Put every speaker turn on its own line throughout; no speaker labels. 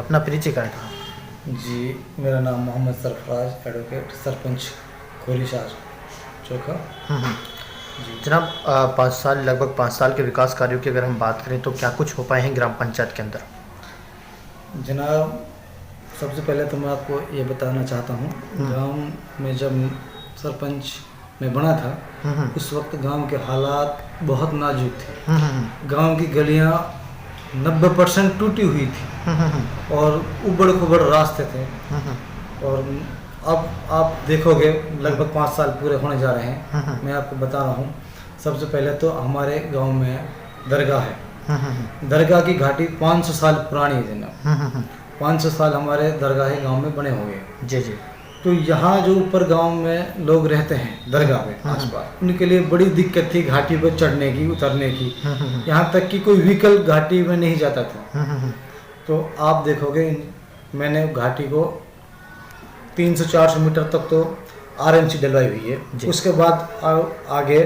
अपना परिचय कराएं।
जी, मेरा नाम मोहम्मद सरफराज, एडवोकेट, सरपंच खोलीशाह चोखा। जी
जनाब, 5 साल, लगभग 5 साल के विकास कार्यों की अगर हम बात करें तो क्या कुछ हो पाए हैं ग्राम पंचायत के अंदर?
जनाब, सबसे पहले तो मैं आपको ये बताना चाहता हूँ, गांव में जब सरपंच में बना था उस वक्त गांव के हालात बहुत नाजुक थे। गांव की गलियां 90% टूटी हुई थी और उबड़ खुबड़ रास्ते थे। और अब आप देखोगे लगभग 5 साल पूरे होने जा रहे हैं। मैं आपको बता रहा हूँ, सबसे पहले तो हमारे गांव में दरगाह है। दरगाह की घाटी 500 साल पुरानी है जनाब। 500 साल हमारे दरगाह गांव में बने हुए हैं।
जी जी।
तो यहाँ जो ऊपर गांव में लोग रहते हैं दरगाह में आसपास, उनके लिए बड़ी दिक्कत थी घाटी पर चढ़ने की, उतरने की। यहाँ तक कि कोई व्हीकल घाटी में नहीं जाता था। तो आप देखोगे मैंने घाटी को 300-400 मीटर तक तो आरएमसी डलवाई हुई है। उसके बाद आगे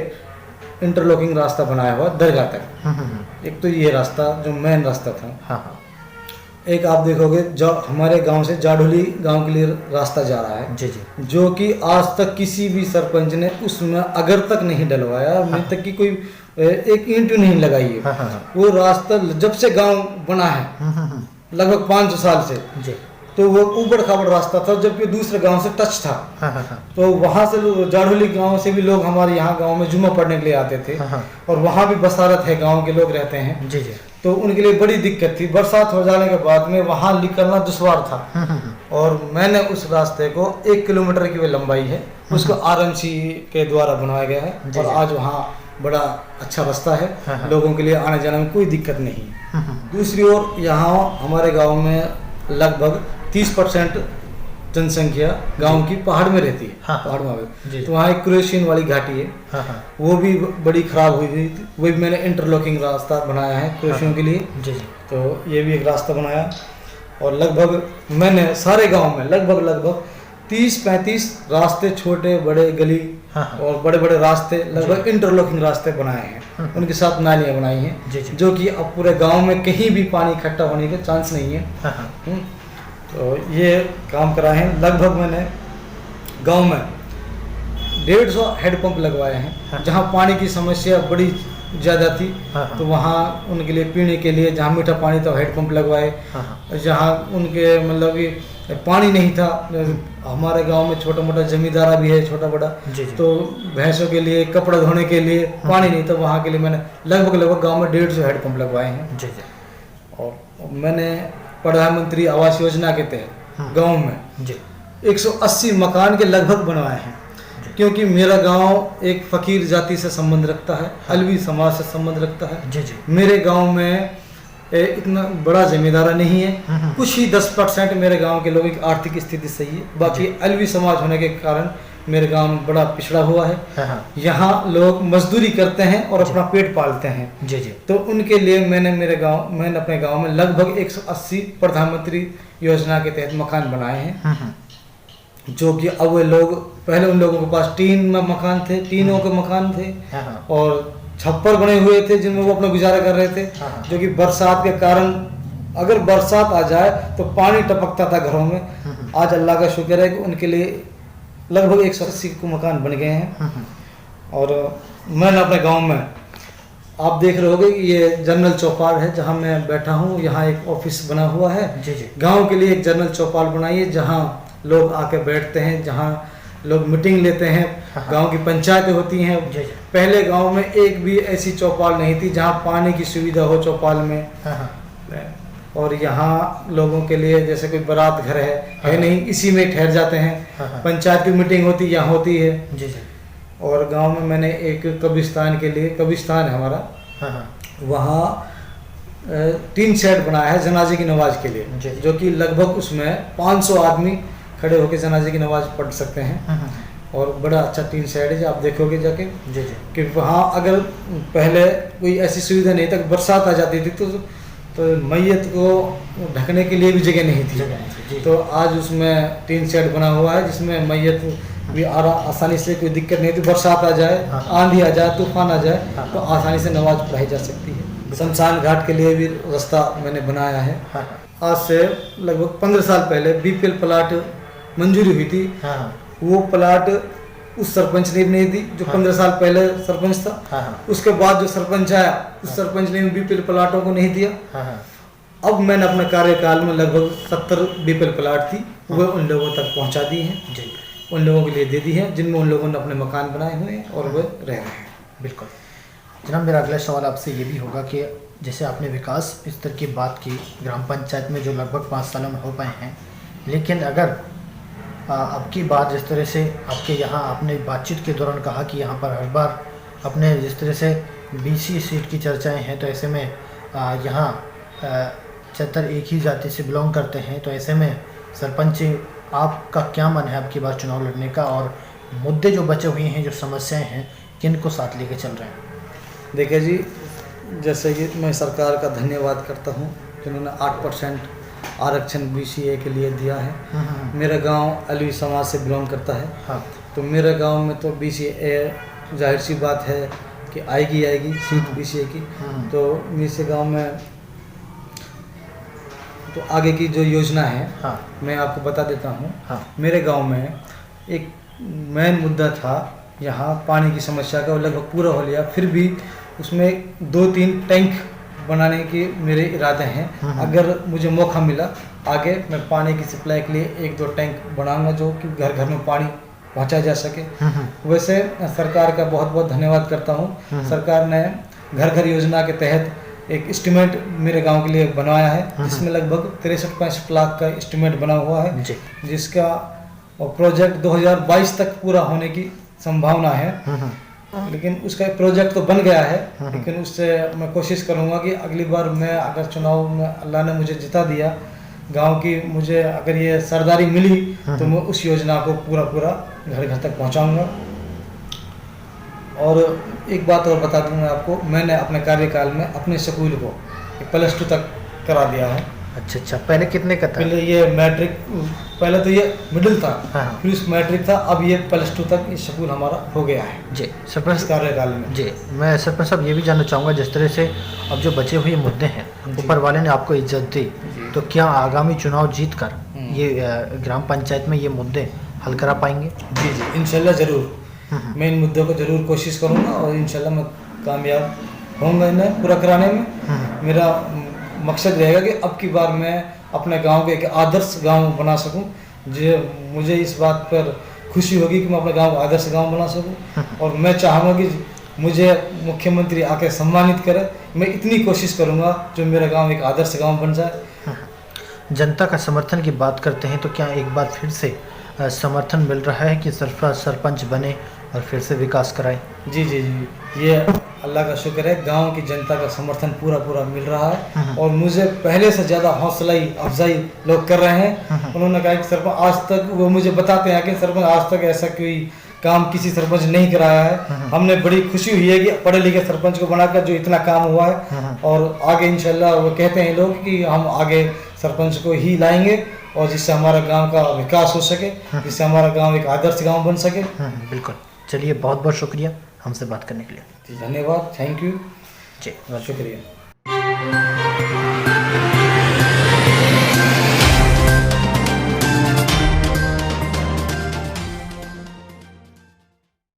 इंटरलॉकिंग रास्ता बनाया हुआ दरगाह तक। एक तो ये रास्ता जो मेन रास्ता था। एक आप देखोगे जो हमारे गांव से जाडोली गांव के लिए रास्ता जा रहा है, जो कि आज तक किसी भी सरपंच ने उसमें अगर तक नहीं डलवाया, अभी तक की कोई एक ईंट नहीं लगाई है। वो रास्ता जब से गांव बना है लगभग 500 साल से, तो वो ऊबड़ खाबड़ रास्ता था, जबकि दूसरे गांव से टच था। तो वहां से जाडोली गांव से भी लोग हमारे यहाँ गांव में जुम्मा पढ़ने के लिए आते थे। और वहां भी बसारत है, गांव के लोग रहते हैं। तो उनके लिए बड़ी दिक्कत थी। बरसात हो जाने के बाद में वहां निकलना दुश्वार था। और मैंने उस रास्ते को 1 किलोमीटर की लंबाई है, उसको आरएमसी के द्वारा बनवाया गया है। और आज वहाँ बड़ा अच्छा रास्ता है, लोगों के लिए आने जाने में कोई दिक्कत नहीं। दूसरी ओर यहाँ हमारे गाँव में लगभग 30% जनसंख्या गांव की पहाड़ में रहती है। पहाड़ में तो वहाँ एक क्रोशियन वाली घाटी है। वो भी बड़ी खराब हुई थी। वो भी मैंने इंटरलॉकिंग रास्ता बनाया है क्रोशियन के लिए। तो ये भी एक रास्ता बनाया। और लगभग मैंने सारे गांव में लगभग 30-35 रास्ते, छोटे बड़े गली और बड़े बड़े रास्ते, लगभग इंटरलॉकिंग रास्ते बनाए हैं। उनके साथ नालियाँ बनाई हैं, जो कि अब पूरे गाँव में कहीं भी पानी इकट्ठा होने के चांस नहीं है। तो ये काम कराए हैं। लगभग मैंने गांव में 150 हेडपंप लगवाए हैं। जहां पानी की समस्या बड़ी ज़्यादा थी, तो वहां उनके लिए पीने के लिए जहां मीठा पानी था हेडपंप लगवाए। जहां उनके मतलब कि पानी नहीं था, हमारे गांव में छोटा मोटा जमींदारा भी है, छोटा बड़ा, तो भैंसों के लिए, कपड़ा धोने के लिए पानी नहीं था। वहाँ के लिए मैंने लगभग गाँव में 150 हेडपंप लगवाए हैं। और मैंने प्रधानमंत्री आवास योजना के तहत गांव में 180 मकान के लगभग बनवाए हैं। क्योंकि मेरा गांव एक फकीर जाति से संबंध रखता है, अलवी समाज से संबंध रखता है। मेरे गांव में इतना बड़ा जमींदारा नहीं है। कुछ ही 10% मेरे गांव के लोगों की आर्थिक स्थिति सही है। बाकी अलवी समाज होने के कारण मेरे गांव बड़ा पिछड़ा हुआ है। यहाँ लोग मजदूरी करते हैं और अपना पेट पालते हैं। तो उनके लिए मैंने अपने गांव में लगभग 180 प्रधानमंत्री योजना के तहत मकान बनाए हैं। जो कि अब वे लोग, पहले उन लोगों के पास टीन में मकान थे, टीनों के मकान थे और छप्पर बने हुए थे जिनमें वो अपना गुजारा कर रहे थे। जो कि बरसात के कारण अगर बरसात आ जाए तो पानी टपकता था घरों में। आज अल्लाह का शुक्र है कि उनके लिए लगभग 180 को मकान बन गए हैं। और मैंने अपने गांव में, आप देख रहे होगे कि ये जनरल चौपाल है जहां मैं बैठा हूं। यहाँ एक ऑफिस बना हुआ है। गांव के लिए एक जनरल चौपाल बनाई है जहां लोग आके बैठते हैं, जहां लोग मीटिंग लेते हैं। गांव की पंचायतें होती हैं। पहले गांव में एक भी ऐसी चौपाल नहीं थी जहां पानी की सुविधा हो चौपाल में। और यहाँ लोगों के लिए जैसे कोई बारात घर है नहीं, इसी में ठहर जाते हैं। पंचायत की मीटिंग होती यहाँ होती है। और गांव में मैंने एक कब्रिस्तान के लिए, कब्रिस्तान है हमारा, वहाँ 3 शेड बनाया है जनाजे की नमाज के लिए। जो कि लगभग उसमें 500 आदमी खड़े होकर जनाजे की नमाज पढ़ सकते हैं। और बड़ा अच्छा 3 शेड है, आप देखोगे जाके कि वहाँ अगर पहले कोई ऐसी सुविधा नहीं था, बरसात आ जाती थी तो मैयत को ढकने के लिए भी जगह नहीं थी। तो आज उसमें 3 शेड बना हुआ है जिसमें मैयत भी आसानी से, कोई दिक्कत नहीं थी। बरसात आ जाए, आंधी आ जाए, तूफान आ जाए तो आसानी से नमाज पढ़ाई जा सकती है। शमशान घाट के लिए भी रास्ता मैंने बनाया है। आज से लगभग 15 साल पहले बीपीएल प्लाट मंजूरी हुई थी।
हाँ हाँ
वो प्लाट उस सरपंच ने नहीं दी जो 15 साल पहले सरपंच था।
हाँ हाँ
उसके बाद जो सरपंच आया उस सरपंच ने बीपीएल प्लाटों को नहीं दिया।
हाँ हाँ
अब मैंने अपने कार्यकाल में लगभग 70 बीपीएल प्लाट थी वो उन लोगों तक पहुंचा दी हैं,
जी
उन लोगों के लिए दे दी है जिनमें उन लोगों ने अपने मकान बनाए हुए हैं और वे रह रहे हैं।
बिल्कुल। जनाब, मेरा अगला सवाल आपसे ये भी होगा कि जैसे आपने विकास स्तर की बात की ग्राम पंचायत में जो लगभग 5 सालों में हो पाए हैं, लेकिन अगर अब की बात जिस तरह से आपके यहाँ आपने बातचीत के दौरान कहा कि यहाँ पर हर बार अपने जिस तरह से बीसी सीट की चर्चाएं हैं, तो ऐसे में यहाँ ज़्यादातर एक ही जाति से बिलोंग करते हैं, तो ऐसे में सरपंच आपका क्या मन है अब की बार चुनाव लड़ने का, और मुद्दे जो बचे हुए हैं, जो समस्याएं हैं, किन को साथ लेके चल रहे हैं?
देखिए जी, जैसे कि मैं सरकार का धन्यवाद करता हूँ जिन्होंने 8% आरक्षण बीसीए के लिए दिया है। मेरा गांव अलवी समाज से बिलोंग करता है।
हाँ
तो मेरे गांव में तो बीसीए जाहिर सी बात है कि आएगी सीट बीसीए की। तो मेरे गांव में तो आगे की जो योजना है
हाँ
मैं आपको बता देता हूँ।
हाँ
मेरे गांव में एक मेन मुद्दा था यहाँ पानी की समस्या का, लगभग पूरा हो लिया, फिर भी उसमें 2-3 टैंक बनाने के मेरे इरादे हैं। अगर मुझे मौका मिला आगे मैं पानी की सप्लाई के लिए 1-2 टैंक बनाऊंगा जो कि घर घर में पानी पहुंचा जा सके। वैसे सरकार का बहुत बहुत धन्यवाद करता हूं। सरकार ने घर घर योजना के तहत एक एस्टीमेट मेरे गांव के लिए बनवाया है जिसमें लगभग 63-65 लाख का एस्टीमेट बना हुआ है, जिसका प्रोजेक्ट 2022 तक पूरा होने की संभावना है। लेकिन उसका प्रोजेक्ट तो बन गया है, लेकिन उससे मैं कोशिश करूंगा कि अगली बार मैं अगर चुनाव में अल्लाह ने मुझे जिता दिया, गांव की मुझे अगर ये सरदारी मिली तो मैं उस योजना को पूरा घर घर तक पहुंचाऊंगा। और एक बात और बता दूंगा आपको, मैंने अपने कार्यकाल में अपने स्कूल को +2 तक करा दिया है।
अच्छा, पहले कितने का था?
पहले ये मैट्रिक, पहले तो ये मिडिल था,
हाँ।
फिर उस मैट्रिक था, अब ये +2 तक ये स्कूल हमारा हो गया है
जी सरपंच
कार्यकाल में।
जी, मैं सरपंच साहब ये भी जानना चाहूँगा, जिस तरह से अब जो बचे हुए मुद्दे हैं, ऊपर वाले ने आपको इज्जत दी, तो क्या आगामी चुनाव जीत कर ये ग्राम पंचायत में ये मुद्दे हल करा पाएंगे?
जी इंशाल्लाह ज़रूर। मैं इन मुद्दों को ज़रूर कोशिश करूँगा और इंशाल्लाह मैं कामयाब होऊंगा इन्हें पूरा कराने में। मेरा मकसद रहेगा कि अब की बार मैं अपने गांव को एक आदर्श गांव बना सकूं। जो मुझे इस बात पर खुशी होगी कि मैं अपने गांव को आदर्श गांव बना सकूं, और मैं चाहूँगा कि मुझे मुख्यमंत्री आके सम्मानित करे। मैं इतनी कोशिश करूंगा जो मेरा गांव एक आदर्श गांव बन जाए।
जनता का समर्थन की बात करते हैं तो क्या एक बार फिर से समर्थन मिल रहा है कि सरपंच बने और फिर से विकास कराएं?
जी, ये अल्लाह का शुक्र है, गांव की जनता का समर्थन पूरा मिल रहा है और मुझे पहले से ज़्यादा हौसला अफजाई लोग कर रहे हैं। उन्होंने कहा कि सरपंच आज तक, वो मुझे बताते हैं कि सरपंच आज तक ऐसा कोई काम किसी सरपंच नहीं कराया है। हमने बड़ी खुशी हुई है कि पढ़े लिखे सरपंच को बनाकर जो इतना काम हुआ है, और आगे इंशाल्लाह वो कहते हैं लोग कि हम आगे सरपंच को ही लाएंगे और जिससे हमारा गांव का विकास हो सके, जिससे हमारा गांव एक आदर्श गांव बन सके।
बिल्कुल। चलिए, बहुत बहुत शुक्रिया हमसे बात करने के लिए।
धन्यवाद, थैंक यू
जी,
शुक्रिया।